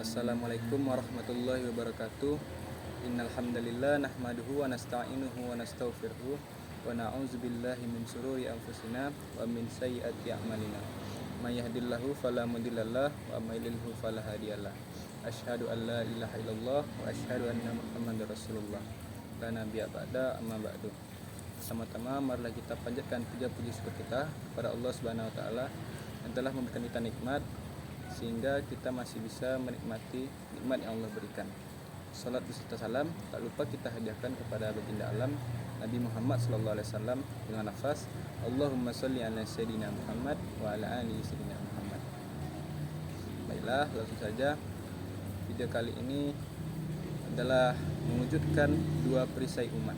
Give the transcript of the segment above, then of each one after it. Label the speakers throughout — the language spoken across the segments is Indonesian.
Speaker 1: Assalamualaikum warahmatullahi wabarakatuh. Innal hamdalillah nahmaduhu wa nasta'inuhu wa nastaghfiruh wa na'udzubillahi min syururi anfusina wa min sayyiati a'malina. May yahdihillahu fala mudhillalah wa may yudhlil fala hadiyalah. Asyhadu an la ilaha illallah wa asyhadu anna Muhammadar Rasulullah. La nabiyya ba'da amma ba'du. Pertama-tama marilah kita panjatkan puja puji syukur kita kepada Allah Subhanahu wa taala yang telah memberikan kita nikmat sehingga kita masih bisa menikmati nikmat yang Allah berikan. Salat beserta salam tak lupa kita hadiahkan kepada baginda alam Nabi Muhammad SAW dengan nafas Allahumma sholli ala sayyidina Muhammad wa ala ali sayyidina Muhammad. Baiklah, langsung saja. Video kali ini adalah mewujudkan dua perisai umat.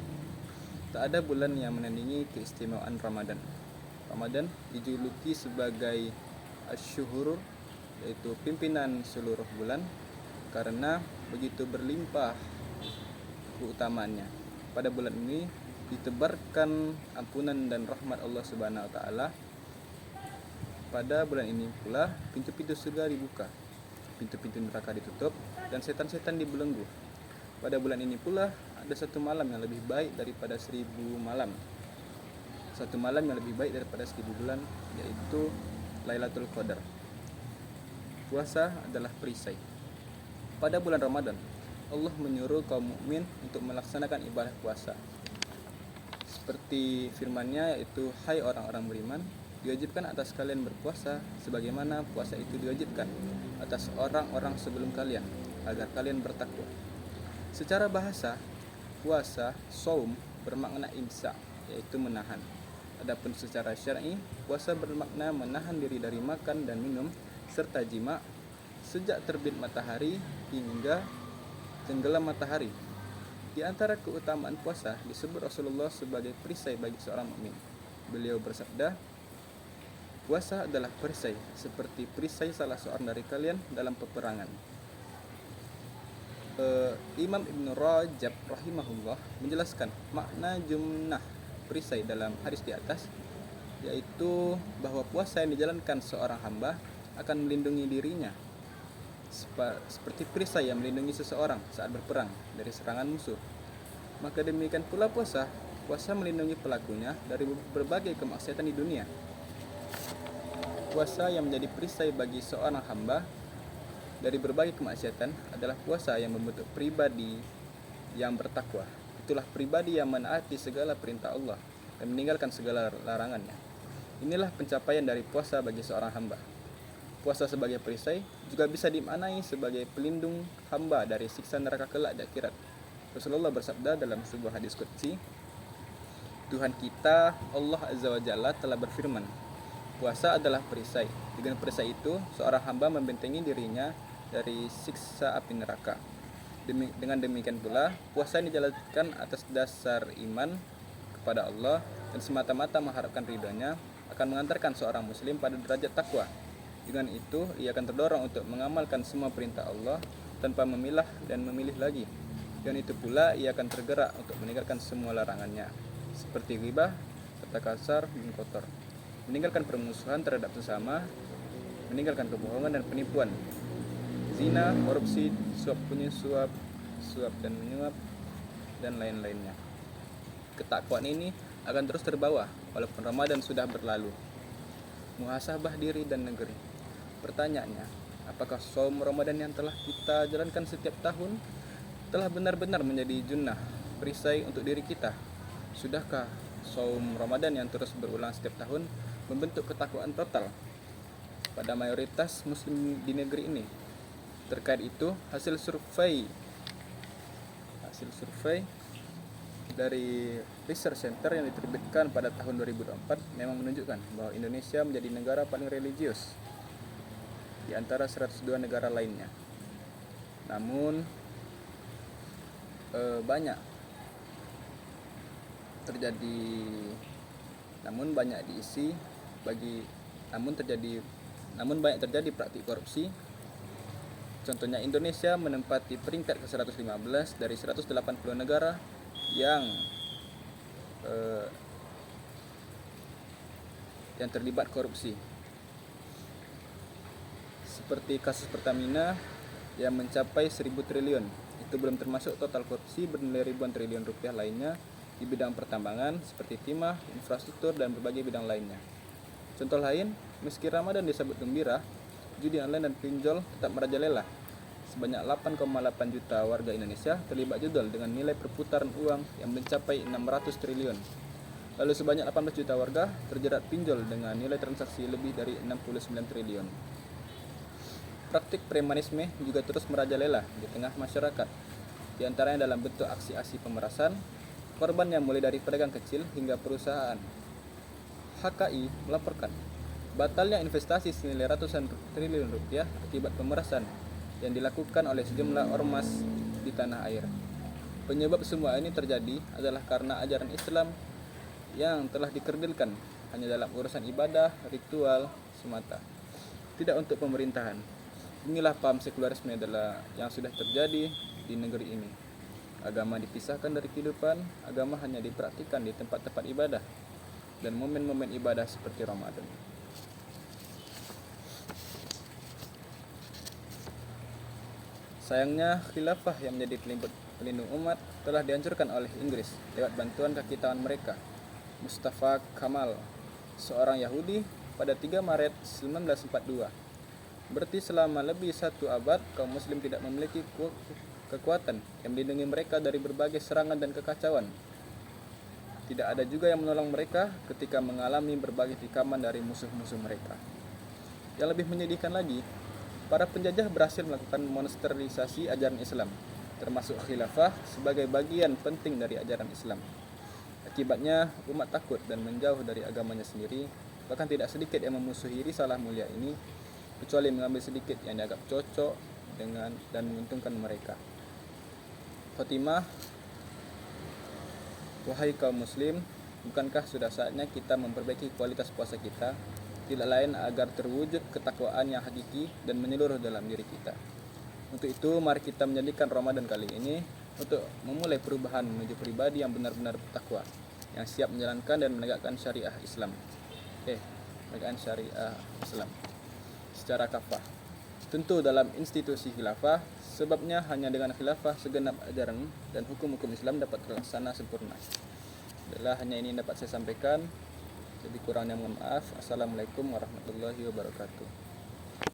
Speaker 1: Tak ada bulan yang menandingi keistimewaan Ramadan. Ramadan dijuluki sebagai Asy-Syuhur, yaitu pimpinan seluruh bulan, karena begitu berlimpah keutamaannya. Pada bulan ini ditebarkan ampunan dan rahmat Allah Subhanahu wa taala. Pada bulan ini pula pintu-pintu surga dibuka, pintu-pintu neraka ditutup, dan setan-setan dibelenggu. Pada bulan ini pula ada satu malam yang lebih baik daripada 1000 malam. Satu malam yang lebih baik daripada 1000 bulan, yaitu Lailatul Qadar. Puasa adalah perisai. Pada bulan Ramadan, Allah menyuruh kaum mukmin untuk melaksanakan ibadah puasa. Seperti firman-Nya, yaitu hai orang-orang beriman, diwajibkan atas kalian berpuasa sebagaimana puasa itu diwajibkan atas orang-orang sebelum kalian, agar kalian bertakwa. Secara bahasa, puasa, saum, bermakna imsak, yaitu menahan. Adapun secara syar'i, puasa bermakna menahan diri dari makan dan minum serta jima sejak terbit matahari hingga tenggelam matahari. Di antara keutamaan puasa disebut Rasulullah sebagai perisai bagi seorang mukmin. Beliau bersabda, puasa adalah perisai seperti perisai salah seorang dari kalian dalam peperangan. Imam Ibn Rajab rahimahullah menjelaskan makna jumlah perisai dalam hadis di atas, yaitu bahwa puasa yang dijalankan seorang hamba akan melindungi dirinya seperti perisai yang melindungi seseorang saat berperang dari serangan musuh. Maka demikian pula puasa melindungi pelakunya dari berbagai kemaksiatan di dunia. Puasa yang menjadi perisai bagi seorang hamba dari berbagai kemaksiatan adalah puasa yang membentuk pribadi yang bertakwa. Itulah pribadi yang menaati segala perintah Allah dan meninggalkan segala larangannya. Inilah pencapaian dari puasa bagi seorang hamba. Puasa sebagai perisai juga bisa dimaknai sebagai pelindung hamba dari siksa neraka kelak di akhirat. Rasulullah bersabda dalam sebuah hadis qudsi, Tuhan kita Allah Azza wa Jalla telah berfirman, puasa adalah perisai. Dengan perisai itu, seorang hamba membentengi dirinya dari siksa api neraka. Dengan demikian pula, puasa yang dijalankan atas dasar iman kepada Allah dan semata-mata mengharapkan ridhonya akan mengantarkan seorang muslim pada derajat takwa. Dengan itu, ia akan terdorong untuk mengamalkan semua perintah Allah tanpa memilah dan memilih lagi. Dan itu pula, ia akan tergerak untuk meninggalkan semua larangannya, seperti ghibah, kata kasar, dan kotor. Meninggalkan permusuhan terhadap sesama, meninggalkan kebohongan dan penipuan, zina, korupsi, suap menyuap, suap dan menyuap, dan lain-lainnya. Ketakwaan ini akan terus terbawa walaupun Ramadan sudah berlalu. Muhasabah diri dan negeri. Pertanyaannya, apakah saum Ramadan yang telah kita jalankan setiap tahun telah benar-benar menjadi junnah, perisai untuk diri kita? Sudahkah saum Ramadan yang terus berulang setiap tahun membentuk ketakwaan total pada mayoritas muslim di negeri ini? Terkait itu, hasil survei dari Research Center yang diterbitkan pada tahun 2024 memang menunjukkan bahwa Indonesia menjadi negara paling religius di antara 102 negara lainnya. Namun banyak terjadi praktik korupsi. Contohnya Indonesia menempati peringkat ke-115 dari 180 negara yang terlibat korupsi. Seperti kasus Pertamina yang mencapai 1.000 triliun. Itu belum termasuk total korupsi bernilai ribuan triliun rupiah lainnya di bidang pertambangan seperti timah, infrastruktur, dan berbagai bidang lainnya. Contoh lain, meski Ramadan disambut gembira, judi online dan pinjol tetap merajalela. Sebanyak 8,8 juta warga Indonesia terlibat judol dengan nilai perputaran uang yang mencapai 600 triliun. Lalu sebanyak 18 juta warga terjerat pinjol dengan nilai transaksi lebih dari 69 triliun. Praktik premanisme juga terus merajalela di tengah masyarakat, di antaranya dalam bentuk aksi-aksi pemerasan, korban yang mulai dari pedagang kecil hingga perusahaan. HKI melaporkan batalnya investasi senilai ratusan triliun rupiah akibat pemerasan yang dilakukan oleh sejumlah ormas di tanah air. Penyebab semua ini terjadi adalah karena ajaran Islam yang telah dikerdilkan hanya dalam urusan ibadah, ritual semata, tidak untuk pemerintahan. Inilah paham sekularisme adalah yang sudah terjadi di negeri ini. Agama dipisahkan dari kehidupan, agama hanya dipraktikkan di tempat-tempat ibadah dan momen-momen ibadah seperti Ramadan. Sayangnya, khilafah yang menjadi pelindung umat telah dihancurkan oleh Inggris lewat bantuan kaki tangan mereka, Mustafa Kamal, seorang Yahudi, pada 3 Maret 1942. Berarti selama lebih 1 abad, kaum muslim tidak memiliki kekuatan yang melindungi mereka dari berbagai serangan dan kekacauan. Tidak ada juga yang menolong mereka ketika mengalami berbagai tikaman dari musuh-musuh mereka. Yang lebih menyedihkan lagi, para penjajah berhasil melakukan monsterisasi ajaran Islam, termasuk khilafah sebagai bagian penting dari ajaran Islam. Akibatnya, umat takut dan menjauh dari agamanya sendiri, bahkan tidak sedikit yang memusuhi risalah mulia ini, kecuali mengambil sedikit yang dianggap cocok dengan dan menguntungkan mereka. Khotimah, wahai kaum muslim, bukankah sudah saatnya kita memperbaiki kualitas puasa kita, tidak lain agar terwujud ketakwaan yang hakiki dan menyeluruh dalam diri kita. Untuk itu, mari kita menjadikan Ramadan kali ini untuk memulai perubahan menuju pribadi yang benar-benar bertakwa, yang siap menjalankan dan menegakkan syariah Islam. Menegakkan syariah Islam secara kafah. Tentu dalam institusi khilafah, sebabnya hanya dengan khilafah segenap ajaran dan hukum-hukum Islam dapat terlaksana sempurna. Adalah hanya ini yang dapat saya sampaikan. Jadi kurangnya mohon maaf. Assalamualaikum warahmatullahi wabarakatuh.